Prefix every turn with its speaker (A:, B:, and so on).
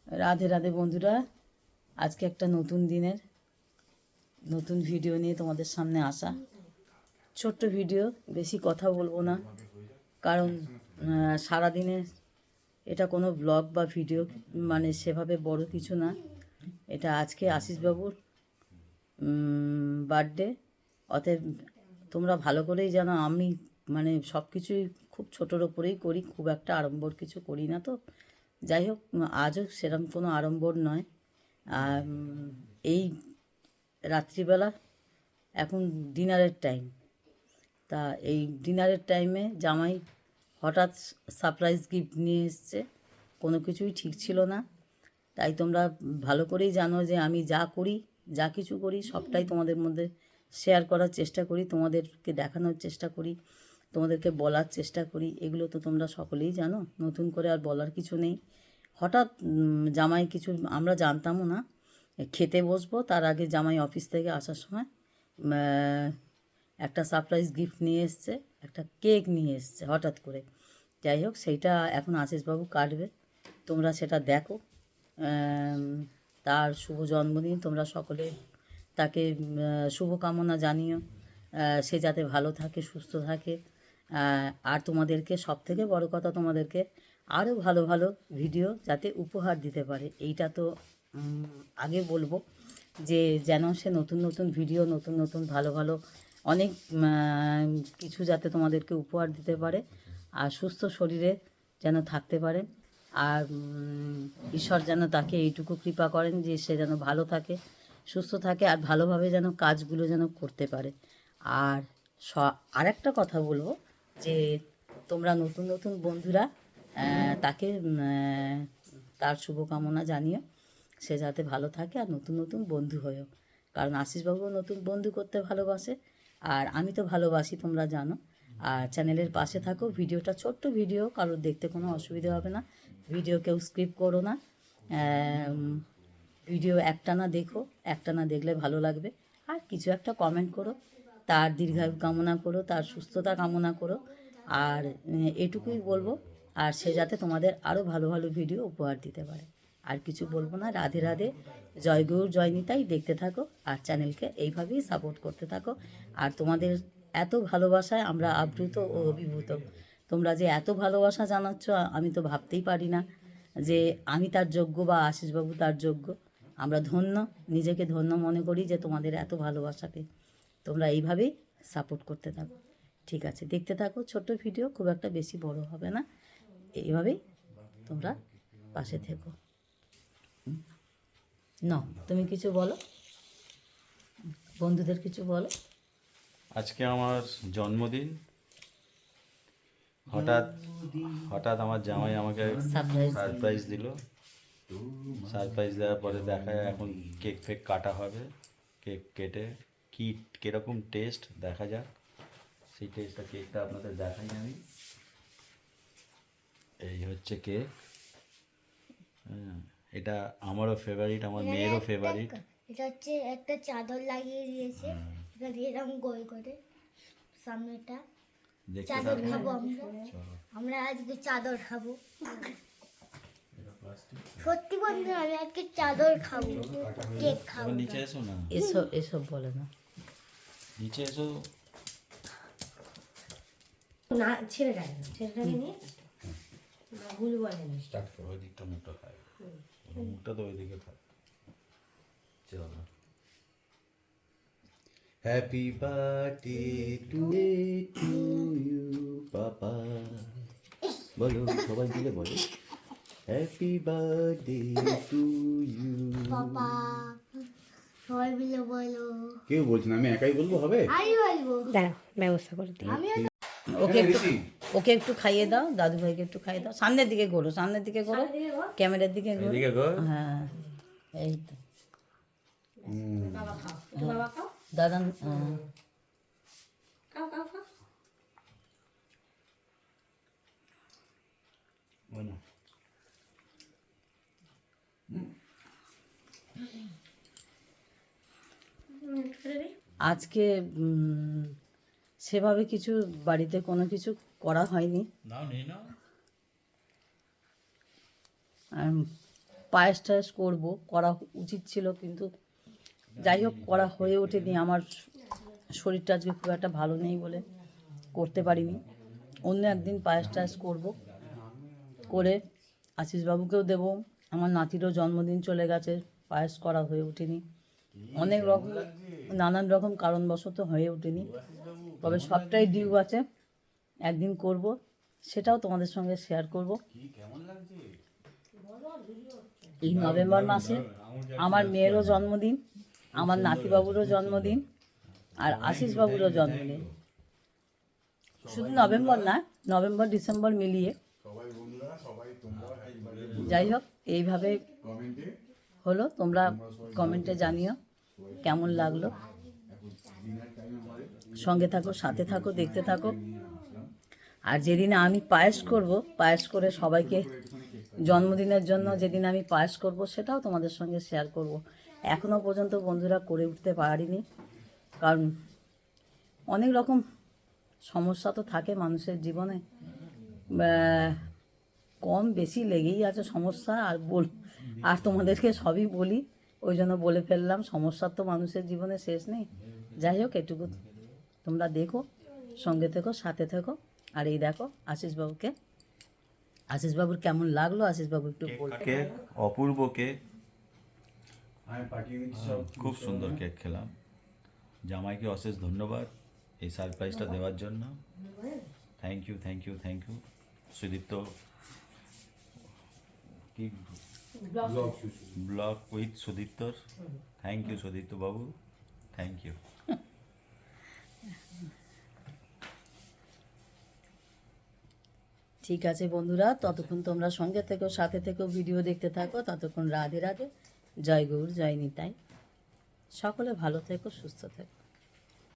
A: রাধে রাধে বন্ধুরা, আজকে একটা নতুন দিনের নতুন ভিডিও নিয়ে তোমাদের সামনে আসা। ছোট্ট ভিডিও, বেশি কথা বলবো না, কারণ সারাদিনে এটা কোনো ব্লগ বা ভিডিও মানে সেভাবে বড় কিছু না। এটা আজকে আশিসবাবুর বার্থডে, অতএব তোমরা ভালো করেই জানো আমি মানে সব কিছুই খুব ছোটোর ওপরেই করি, খুব একটা আড়ম্বর কিছু করি না। তো যাই হোক, আজও সেরকম কোনো আড়ম্বর নয়। আর এই রাত্রিবেলা এখন ডিনারের টাইম, তা এই ডিনারের টাইমে জামাই হঠাৎ সারপ্রাইজ গিফট নিয়ে এসছে। কোনো কিছুই ঠিক ছিল না। তাই তোমরা ভালো করেই জানো যে আমি যা করি, যা কিছু করি, সবটাই তোমাদের মধ্যে শেয়ার করার চেষ্টা করি, তোমাদেরকে দেখানোর চেষ্টা করি, তোমাদেরকে বলার চেষ্টা করি। এগুলো তো তোমরা সকলেই জানো, নতুন করে আর বলার কিছু নেই। হঠাৎ জামাই কিছু, আমরা জানতামও না। খেতে বসবো তার আগে জামাই অফিস থেকে আসার সময় একটা সারপ্রাইজ গিফট নিয়ে এসছে, একটা কেক নিয়ে এসছে হঠাৎ করে। যাই হোক, সেইটা এখন আশিসবাবু কাটবে, তোমরা সেটা দেখো। তার শুভ জন্মদিন, তোমরা সকলে তাকে শুভকামনা জানিও, সে যাতে ভালো থাকে, সুস্থ থাকে। আর তোমাদেরকে সবথেকে বড় কথা, তোমাদেরকে আরও ভালো ভালো ভিডিও যাতে উপহার দিতে পারে, এইটা তো আগে বলবো, যে যেন সে নতুন নতুন ভিডিও, নতুন নতুন ভালো ভালো অনেক কিছু যাতে তোমাদেরকে উপহার দিতে পারে, আর সুস্থ শরীরে যেন থাকতে পারে। আর ঈশ্বর যেন তাকে এইটুকু কৃপা করেন যে সে যেন ভালো থাকে, সুস্থ থাকে, আর ভালোভাবে যেন কাজগুলো যেন করতে পারে। আর আরেকটা কথা বলবো, যে তোমরা নতুন নতুন বন্ধুরা তাকে তার শুভকামনা জানিও, সে যাতে ভালো থাকে আর নতুন নতুন বন্ধু হয়েও। কারণ আশিসবাবুও নতুন বন্ধু করতে ভালোবাসে, আর আমি তো ভালোবাসি, তোমরা জানো। আর চ্যানেলের পাশে থাকো, ভিডিওটা ছোট্ট ভিডিও, কারোর দেখতে কোনো অসুবিধা হবে না, ভিডিও কেউ স্কিপ করো না। ভিডিও একটানা দেখো, একটানা দেখলে ভালো লাগবে। আর কিছু একটা কমেন্ট করো, তার দীর্ঘায়ু কামনা করো, তার সুস্থতা কামনা করো। আর এটুকুই বলবো, আর সে যাতে তোমাদের আরও ভালো ভালো ভিডিও উপহার দিতে পারে। আর কিছু বলবো না। রাধে রাধে, জয় গৌর জয় নিতাই। দেখতে থাকো আর চ্যানেলকে এইভাবেই সাপোর্ট করতে থাকো। আর তোমাদের এত ভালোবাসায় আমরা আপ্লুত ও অভিভূত। তোমরা যে এত ভালোবাসা জানাচ্ছ, আমি তো ভাবতেই পারি না যে আমি তার যোগ্য বা আশিসবাবু তার যোগ্য। আমরা ধন্য, নিজেকে ধন্য মনে করি যে তোমাদের এত ভালোবাসা পেয়ে। তোমরা এইভাবেই সাপোর্ট করতে থাকো। ঠিক আছে, দেখতে থাকো, ছোট্ট ভিডিও, খুব একটা বেশি বড় হবে না। এইভাবেই তোমরা পাশে থেকো। না, তুমি কিছু বলো, বন্ধুদের কিছু বলো।
B: আজকে আমার জন্মদিন। হঠাৎ হঠাৎ আমার জামাই আমাকে সারপ্রাইজ দিল। সারপ্রাইজ দেওয়ার পরে দেখা যায় এখন কেক ফেক কাটা হবে। কেক কেটে কীরকম টেস্ট দেখা যাক, সেই কেকটা আপনাদের দেখাই আমি। এই হচ্ছে কেক। হ্যাঁ, এটা আমারও ফেভারিট, আমার মেয়েরও ফেভারিট।
C: এটা হচ্ছে একটা চাদর লাগিয়ে দিয়েছে, এটা এরকম গোল করে সামনেটা। চাদর খাবো আমরা আজকে চাদর খাবো। সত্যি বন্ধু, আমি আজকে চাদর খাবো, কেক খাবো।
B: নিচে এসো না,
A: এসব এসব বলে না,
B: নিচে এসো
D: না। ছেলেটাকে নিয়ে না, ভুল বলেনি।
B: স্টার্ট করো, ওই দিকটা মুখটা খাই, মুখটা তো ওইদিকে থাক। চলো। Happy birthday to you papa, বলো সবাই মিলে বলো, হ্যাপি বার্থডে টু ইউ
C: বাবা, সবাই মিলে বলো।
B: কেউ বলছে না, আমি একাই বলবো হবে?
C: আমি বলবো,
D: দাঁড়াও, ব্যবস্থা করে দিই।
A: ওকে একটু খাইয়ে দাও, দাদু ভাইকে একটু খাইয়ে দাও। সামনের দিকে ঘোরো, সামনের দিকে ঘোরো, ক্যামেরার দিকে ঘোরো।
B: এদিকে গো।
A: হ্যাঁ, এই তো
D: বাবা খাও, একটু বাবা খাও,
A: দাদা।
D: খাও খাও খাও।
B: বলো।
A: আজকে সেভাবে কিছু বাড়িতে কোনো কিছু করা হয়নি।
B: নাও নিয়ে নাও।
A: পায়েস টায়েস করবো, করা উচিত ছিল, কিন্তু যাই হোক করা হয়ে ওঠেনি। আমার শরীরটা আজকে খুব একটা ভালো নেই বলে করতে পারিনি। অন্য একদিন পায়েস টায়েস করবো, করে আশিসবাবুকেও দেবো। আমার নাতিরও জন্মদিন চলে গেছে, পায়েস করা হয়ে ওঠেনি। অনেক রকম নানান রকম কারণবশত হয়ে ওঠেনি, তবে সবটাই ডিউ আছে। একদিন করব, সেটাও তোমাদের সঙ্গে শেয়ার করব। এই নভেম্বর মাসে আমার মেয়েরও জন্মদিন, আমার নাতিবাবুরও জন্মদিন, আর আশিসবাবুরও জন্মদিন। শুধু নভেম্বর না, নভেম্বর ডিসেম্বর মিলিয়ে। যাই হোক, এইভাবে হলো। তোমরা কমেন্টে জানিও কেমন লাগলো। সঙ্গে থাকো, সাথে থাকো, দেখতে থাকো। আর যেদিন আমি পায়েস করব, পায়েস করে সবাইকে জন্মদিনের জন্য যেদিন আমি পায়েস করব, সেটাও তোমাদের সঙ্গে শেয়ার করব। এখনও পর্যন্ত বন্ধুরা করে উঠতে পারিনি, কারণ অনেক রকম সমস্যা তো থাকে মানুষের জীবনে, কম বেশি লেগেই আছে সমস্যা। আর তোমাদেরকে সবই বলি, ওই জন্য বলে ফেললাম, সমস্যার তো মানুষের জীবনে শেষ নেই। যাই হোক, এটুকু তোমরা দেখো, সঙ্গে থেকো, সাথে থেকো। আর এই দেখো আশিসবাবুর কেমন লাগলো, আশিসবাবু একটু বলবে।
B: কেক অপূর্ব কেক, খুব সুন্দর কেক খেলাম। জামাইকে অশেষ ধন্যবাদ এই সারপ্রাইজটা দেওয়ার জন্য। Thank you, thank you, thank you. Sudipta কি ব্লগ উইথ সুদীপ্তর, থ্যাংক ইউ সুদীপ্ত বাবু, থ্যাংক ইউ।
A: ঠিক আছে বন্ধুরা, ততক্ষণ তোমরা সঙ্গে থেকো, সাথে থেকো, ভিডিও দেখতে থাকো। ততক্ষণ রাধে রাধে, জয় গৌর, জয় নিতাই। সকলে ভালো থেকো, সুস্থ থেকো।